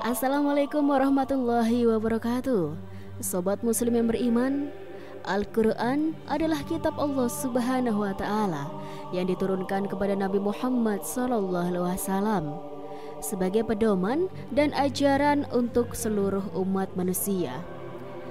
Assalamualaikum warahmatullahi wabarakatuh. Sobat muslim yang beriman, Al-Quran adalah kitab Allah Subhanahu wa Ta'ala yang diturunkan kepada Nabi Muhammad SAW sebagai pedoman dan ajaran untuk seluruh umat manusia.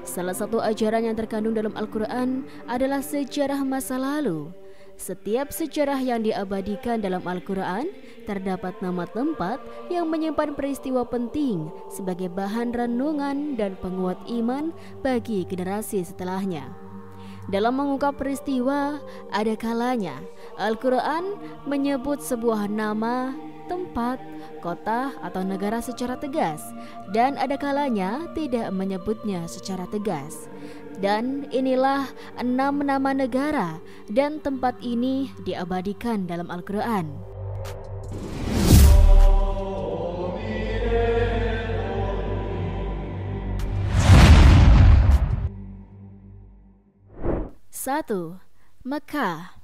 Salah satu ajaran yang terkandung dalam Al-Quran adalah sejarah masa lalu. Setiap sejarah yang diabadikan dalam Al-Quran terdapat nama tempat yang menyimpan peristiwa penting sebagai bahan renungan dan penguat iman bagi generasi setelahnya. Dalam mengungkap peristiwa, ada kalanya Al-Quran menyebut sebuah nama, tempat, kota, atau negara secara tegas, dan ada kalanya tidak menyebutnya secara tegas. Dan inilah 6 nama negara dan tempat ini diabadikan dalam Al-Quran. Satu, Mekah.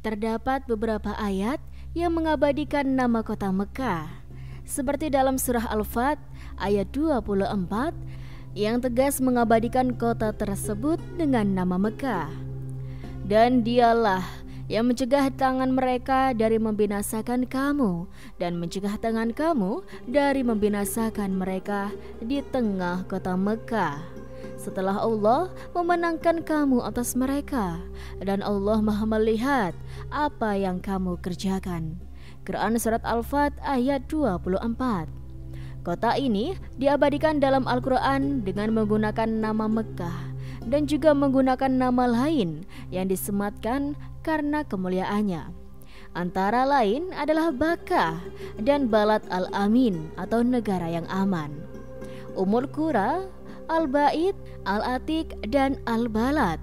Terdapat beberapa ayat yang mengabadikan nama kota Mekah, seperti dalam surah Al-Fat ayat 24 yang tegas mengabadikan kota tersebut dengan nama Mekah. Dan dialah yang mencegah tangan mereka dari membinasakan kamu dan mencegah tangan kamu dari membinasakan mereka di tengah kota Mekah, setelah Allah memenangkan kamu atas mereka, dan Allah Maha melihat apa yang kamu kerjakan. Quran Surat Al-Fat ayat 24. Kota ini diabadikan dalam Al-Quran dengan menggunakan nama Mekah dan juga menggunakan nama lain yang disematkan karena kemuliaannya. Antara lain adalah Bakkah dan Balad Al-Amin atau negara yang aman, Ummul Qura, Al-Bait, Al-Atiq, dan Al-Balad.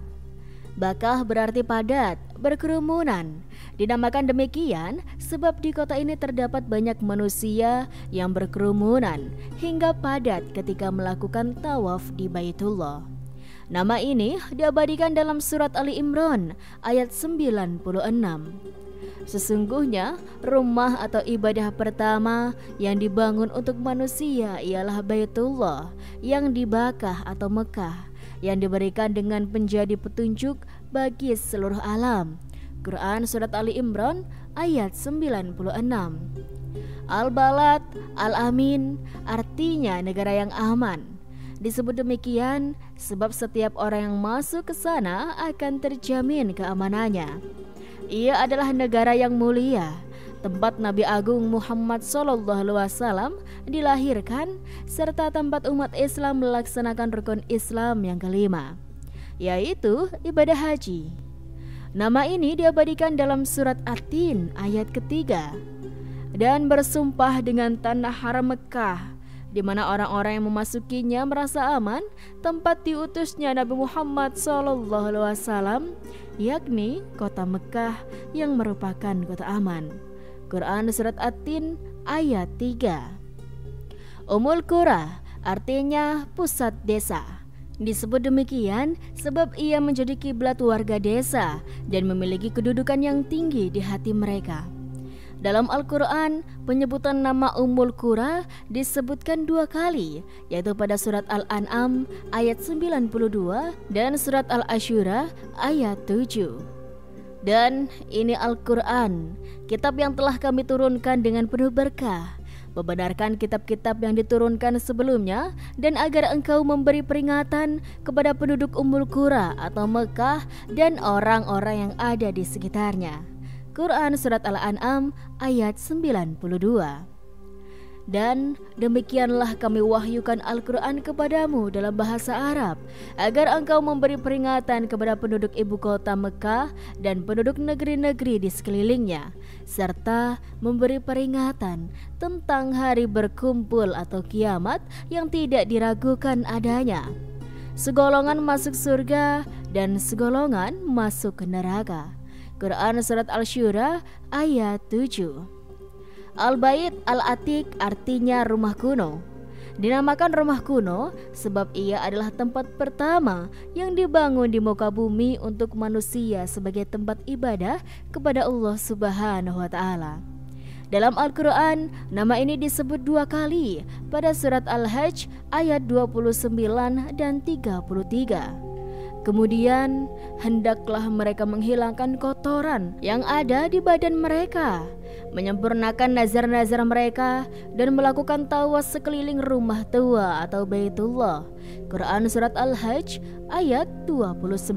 Bakkah berarti padat, berkerumunan. Dinamakan demikian sebab di kota ini terdapat banyak manusia yang berkerumunan hingga padat ketika melakukan tawaf di Baitullah. Nama ini diabadikan dalam surat Ali Imran ayat 96. Sesungguhnya rumah atau ibadah pertama yang dibangun untuk manusia ialah Baitullah yang di Bakkah atau Mekah, yang diberikan dengan menjadi petunjuk bagi seluruh alam. Quran Surat Ali Imran ayat 96. Al-Balad, Al-Amin artinya negara yang aman. Disebut demikian sebab setiap orang yang masuk ke sana akan terjamin keamanannya. Ia adalah negara yang mulia, tempat Nabi Agung Muhammad SAW dilahirkan, serta tempat umat Islam melaksanakan rukun Islam yang kelima, yaitu ibadah haji. Nama ini diabadikan dalam surat At-Tin ayat ketiga. Dan bersumpah dengan tanah haram Mekah, di mana orang-orang yang memasukinya merasa aman, tempat diutusnya Nabi Muhammad SAW, yakni kota Mekah yang merupakan kota aman. Quran Surat At-Tin ayat 3. Ummul Qura artinya pusat desa. Disebut demikian sebab ia menjadi kiblat warga desa dan memiliki kedudukan yang tinggi di hati mereka. Dalam Al-Quran, penyebutan nama Ummul Qura disebutkan 2 kali, yaitu pada surat Al-An'am ayat 92 dan surat Al-Asyura ayat 7. Dan ini Al-Quran, kitab yang telah kami turunkan dengan penuh berkah, membenarkan kitab-kitab yang diturunkan sebelumnya, dan agar engkau memberi peringatan kepada penduduk Ummul Qura atau Mekah dan orang-orang yang ada di sekitarnya. Quran Surat Al-An'am ayat 92. Dan demikianlah kami wahyukan Al-Quran kepadamu dalam bahasa Arab, agar engkau memberi peringatan kepada penduduk ibu kota Mekah dan penduduk negeri-negeri di sekelilingnya, serta memberi peringatan tentang hari berkumpul atau kiamat yang tidak diragukan adanya. Segolongan masuk surga dan segolongan masuk ke neraka. Quran Surat Al-Syura ayat 7. Al-Bait Al-Atiq artinya rumah kuno. Dinamakan rumah kuno sebab ia adalah tempat pertama yang dibangun di muka bumi untuk manusia sebagai tempat ibadah kepada Allah Subhanahu wa Ta'ala. Dalam Al-Quran, nama ini disebut 2 kali pada surat Al-Hajj ayat 29 dan 33. Kemudian, hendaklah mereka menghilangkan kotoran yang ada di badan mereka, menyempurnakan nazar-nazar mereka, dan melakukan tawas sekeliling rumah tua atau Baitullah. Quran Surat Al-Hajj ayat 29.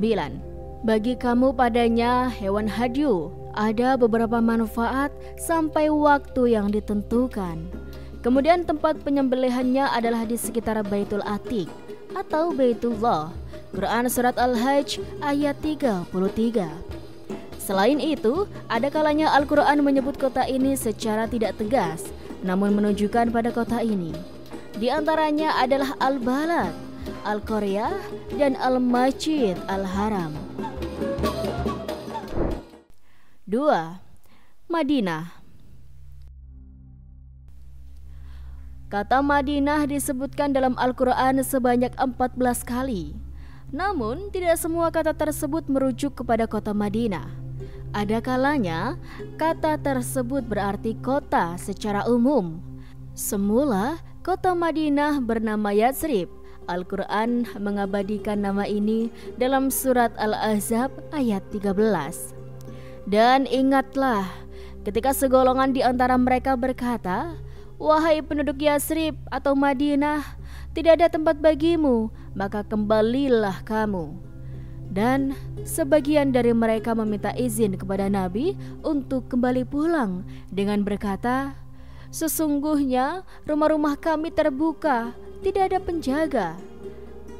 Bagi kamu padanya hewan hadyu, ada beberapa manfaat sampai waktu yang ditentukan. Kemudian tempat penyembelihannya adalah di sekitar Baitul Atiq atau Baitullah. Quran Surat Al-Hajj ayat 33. Selain itu, ada kalanya Al-Quran menyebut kota ini secara tidak tegas, namun menunjukkan pada kota ini. Di antaranya adalah Al-Balad, Al-Qaryah, dan Al-Masjid Al-Haram. 2. Madinah. Kata Madinah disebutkan dalam Al-Quran sebanyak 14 kali. Namun, tidak semua kata tersebut merujuk kepada kota Madinah. Ada kalanya, kata tersebut berarti kota secara umum. Semula, kota Madinah bernama Yatsrib. Al-Quran mengabadikan nama ini dalam surat Al-Ahzab ayat 13. Dan ingatlah, ketika segolongan di antara mereka berkata, "Wahai penduduk Yatsrib atau Madinah, tidak ada tempat bagimu, maka kembalilah kamu." Dan sebagian dari mereka meminta izin kepada Nabi untuk kembali pulang dengan berkata, "Sesungguhnya rumah-rumah kami terbuka, tidak ada penjaga."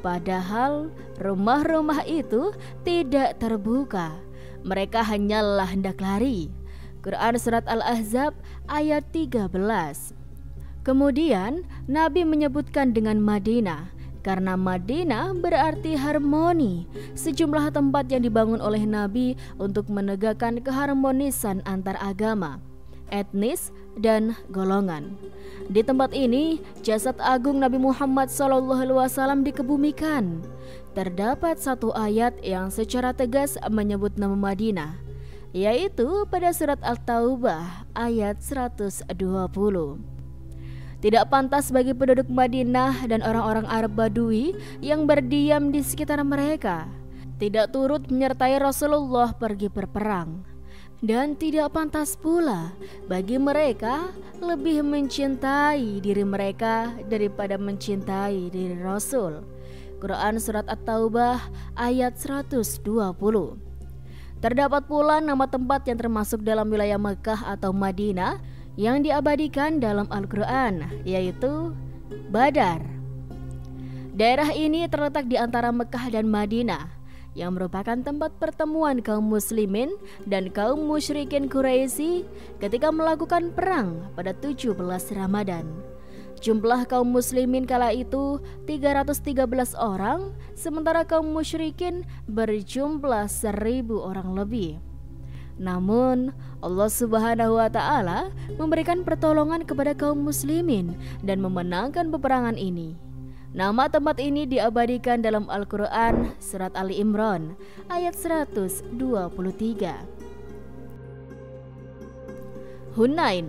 Padahal rumah-rumah itu tidak terbuka. Mereka hanyalah hendak lari. Quran Surat Al-Ahzab ayat 13. Kemudian Nabi menyebutkan dengan Madinah karena Madinah berarti harmoni, sejumlah tempat yang dibangun oleh Nabi untuk menegakkan keharmonisan antar agama, etnis, dan golongan. Di tempat ini jasad agung Nabi Muhammad SAW dikebumikan. Terdapat satu ayat yang secara tegas menyebut nama Madinah, yaitu pada surat At-Taubah ayat 120. Tidak pantas bagi penduduk Madinah dan orang-orang Arab Badui yang berdiam di sekitar mereka tidak turut menyertai Rasulullah pergi berperang. Dan tidak pantas pula bagi mereka lebih mencintai diri mereka daripada mencintai diri Rasul. Quran Surat At-Taubah ayat 120. Terdapat pula nama tempat yang termasuk dalam wilayah Mekah atau Madinah yang diabadikan dalam Al-Quran, yaitu Badar. Daerah ini terletak di antara Mekah dan Madinah, yang merupakan tempat pertemuan kaum muslimin dan kaum musyrikin Quraisy ketika melakukan perang pada 17 Ramadan. Jumlah kaum muslimin kala itu 313 orang, sementara kaum musyrikin berjumlah 1.000 orang lebih. Namun Allah Subhanahu wa Ta'ala memberikan pertolongan kepada kaum muslimin dan memenangkan peperangan ini. Nama tempat ini diabadikan dalam Al-Quran Surat Ali Imran ayat 123. Hunain,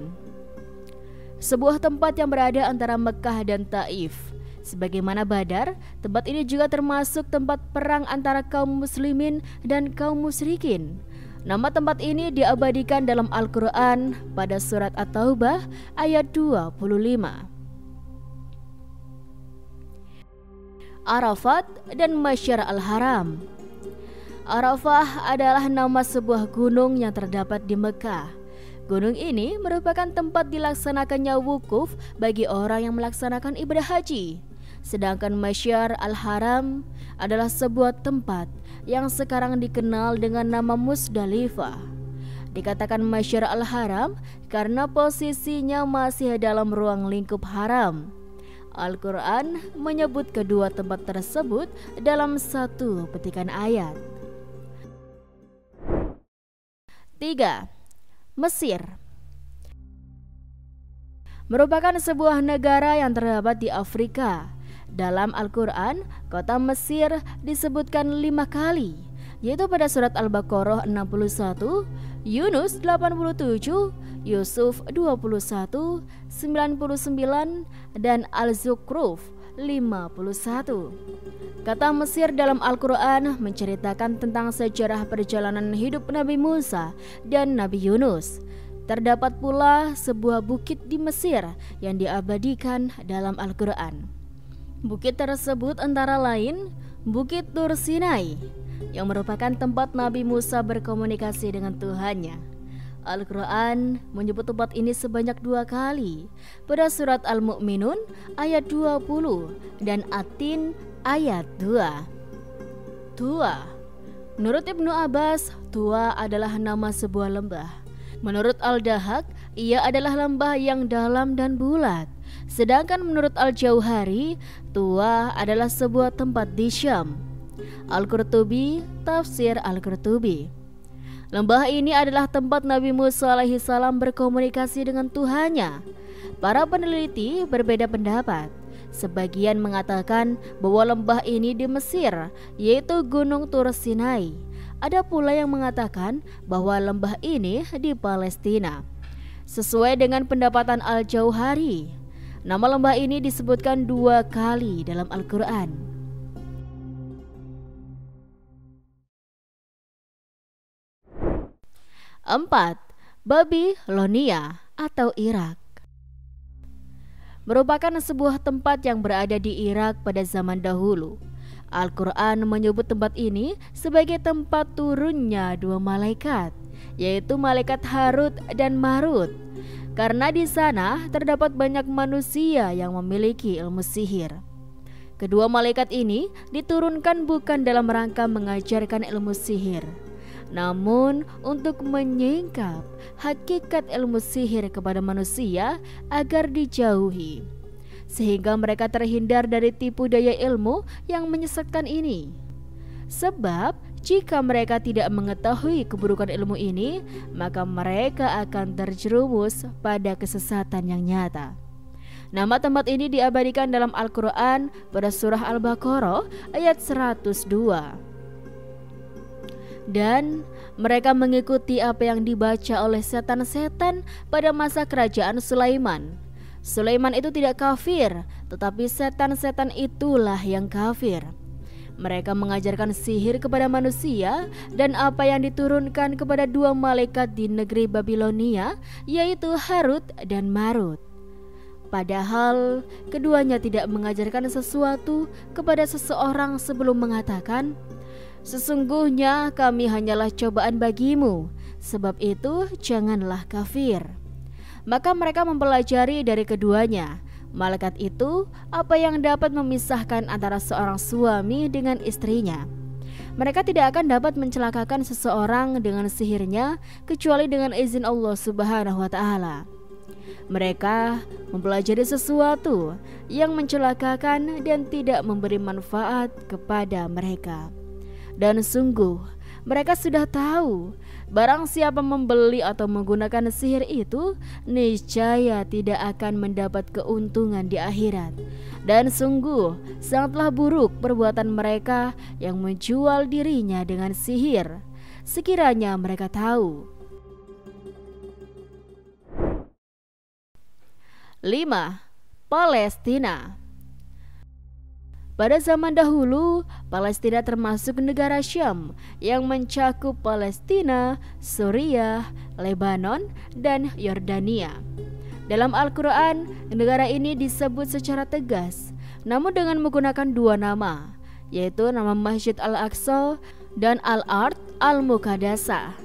sebuah tempat yang berada antara Mekah dan Taif. Sebagaimana Badar, tempat ini juga termasuk tempat perang antara kaum muslimin dan kaum musyrikin. Nama tempat ini diabadikan dalam Al-Quran pada surat At-Taubah ayat 25. Arafat dan Masyar Al-Haram. Arafah adalah nama sebuah gunung yang terdapat di Mekah. Gunung ini merupakan tempat dilaksanakannya wukuf bagi orang yang melaksanakan ibadah haji. Sedangkan Masyar Al-Haram adalah sebuah tempat yang sekarang dikenal dengan nama Musdalifah. Dikatakan Masyar Al-Haram karena posisinya masih dalam ruang lingkup haram. Al-Quran menyebut kedua tempat tersebut dalam satu petikan ayat. 3. Mesir merupakan sebuah negara yang terdapat di Afrika. Dalam Al-Quran, kota Mesir disebutkan 5 kali, yaitu pada surat Al-Baqarah 61, Yunus 87, Yusuf 21, 99, dan Al-Zukhruf 51. Kata Mesir dalam Al-Quran menceritakan tentang sejarah perjalanan hidup Nabi Musa dan Nabi Yunus. Terdapat pula sebuah bukit di Mesir yang diabadikan dalam Al-Quran. Bukit tersebut antara lain Bukit Tur Sinai, yang merupakan tempat Nabi Musa berkomunikasi dengan Tuhannya. Al-Quran menyebut tempat ini sebanyak 2 kali, pada surat Al-Mu'minun ayat 20 dan At-Tin ayat 2. Tua. Menurut Ibnu Abbas, Tua adalah nama sebuah lembah. Menurut Al-Dahak, ia adalah lembah yang dalam dan bulat. Sedangkan menurut Al-Jauhari, Tua adalah sebuah tempat di Syam. Al-Qurtubi, Tafsir Al-Qurtubi. Lembah ini adalah tempat Nabi Musa alaihissalam berkomunikasi dengan Tuhannya. Para peneliti berbeda pendapat. Sebagian mengatakan bahwa lembah ini di Mesir, yaitu Gunung Tur Sinai. Ada pula yang mengatakan bahwa lembah ini di Palestina. Sesuai dengan pendapatan Al-Jauhari, nama lembah ini disebutkan 2 kali dalam Al-Quran. 4. Babilonia atau Irak merupakan sebuah tempat yang berada di Irak pada zaman dahulu. Al-Quran menyebut tempat ini sebagai tempat turunnya 2 malaikat, yaitu malaikat Harut dan Marut, karena di sana terdapat banyak manusia yang memiliki ilmu sihir. Kedua malaikat ini diturunkan bukan dalam rangka mengajarkan ilmu sihir, namun untuk menyingkap hakikat ilmu sihir kepada manusia agar dijauhi, sehingga mereka terhindar dari tipu daya ilmu yang menyesatkan ini. Sebab jika mereka tidak mengetahui keburukan ilmu ini, maka mereka akan terjerumus pada kesesatan yang nyata. Nama tempat ini diabadikan dalam Al-Quran pada surah Al-Baqarah ayat 102. Dan mereka mengikuti apa yang dibaca oleh setan-setan pada masa kerajaan Sulaiman. Sulaiman itu tidak kafir, tetapi setan-setan itulah yang kafir. Mereka mengajarkan sihir kepada manusia dan apa yang diturunkan kepada 2 malaikat di negeri Babilonia, yaitu Harut dan Marut. Padahal keduanya tidak mengajarkan sesuatu kepada seseorang sebelum mengatakan, "Sesungguhnya kami hanyalah cobaan bagimu, sebab itu janganlah kafir." Maka mereka mempelajari dari keduanya, malaikat itu, apa yang dapat memisahkan antara seorang suami dengan istrinya. Mereka tidak akan dapat mencelakakan seseorang dengan sihirnya kecuali dengan izin Allah Subhanahu wa Ta'ala. Mereka mempelajari sesuatu yang mencelakakan dan tidak memberi manfaat kepada mereka. Dan sungguh mereka sudah tahu, barang siapa membeli atau menggunakan sihir itu, niscaya tidak akan mendapat keuntungan di akhirat. Dan sungguh sangatlah buruk perbuatan mereka yang menjual dirinya dengan sihir, sekiranya mereka tahu. 5. Palestina. Pada zaman dahulu, Palestina termasuk negara Syam yang mencakup Palestina, Suriah, Lebanon, dan Yordania. Dalam Al-Quran, negara ini disebut secara tegas, namun dengan menggunakan 2 nama, yaitu nama Masjid Al-Aqsa dan Al-Ard Al-Muqaddasah.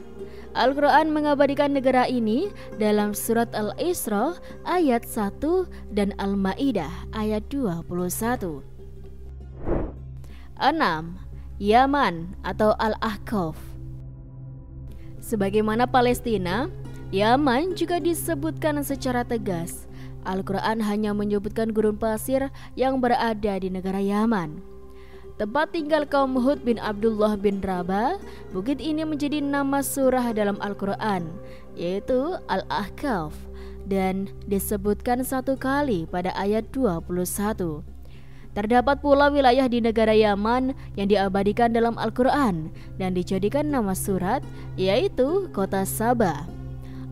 Al-Quran mengabadikan negara ini dalam surat Al-Isra ayat 1 dan Al-Ma'idah ayat 21. 6. Yaman atau Al-Ahqaf. Sebagaimana Palestina, Yaman juga disebutkan secara tegas. Al-Quran hanya menyebutkan gurun pasir yang berada di negara Yaman, tempat tinggal kaum Hud bin Abdullah bin Rabah. Bukit ini menjadi nama surah dalam Al-Quran, yaitu Al-Ahqaf, dan disebutkan 1 kali pada ayat 21. Terdapat pula wilayah di negara Yaman yang diabadikan dalam Al-Quran dan dijadikan nama surat, yaitu kota Sabah.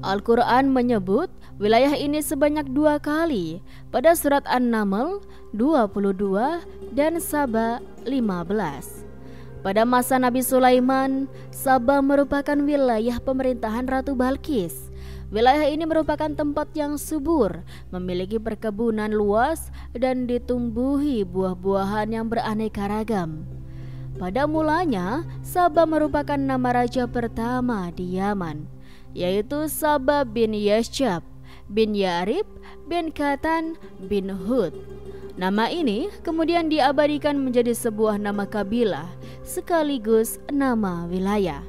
Al-Quran menyebut wilayah ini sebanyak 2 kali pada surat An-Naml 22 dan Saba 15. Pada masa Nabi Sulaiman, Saba merupakan wilayah pemerintahan Ratu Balkis. Wilayah ini merupakan tempat yang subur, memiliki perkebunan luas dan ditumbuhi buah-buahan yang beraneka ragam. Pada mulanya, Saba merupakan nama raja pertama di Yaman, yaitu Saba bin Yashab bin Yarib bin Katan bin Hud. Nama ini kemudian diabadikan menjadi sebuah nama kabilah sekaligus nama wilayah.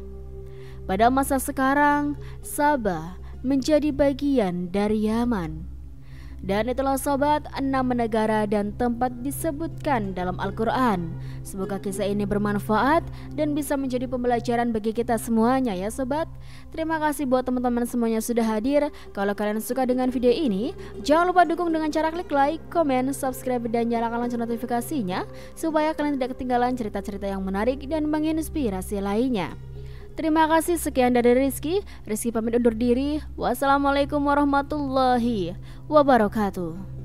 Pada masa sekarang, Saba menjadi bagian dari Yaman. Dan itulah sobat 6 negara dan tempat disebutkan dalam Al-Quran. Semoga kisah ini bermanfaat dan bisa menjadi pembelajaran bagi kita semuanya ya sobat. Terima kasih buat teman-teman semuanya sudah hadir. Kalau kalian suka dengan video ini, jangan lupa dukung dengan cara klik like, komen, subscribe, dan nyalakan lonceng notifikasinya supaya kalian tidak ketinggalan cerita-cerita yang menarik dan menginspirasi lainnya. Terima kasih, sekian dari Rizky pamit undur diri. Wassalamualaikum warahmatullahi wabarakatuh.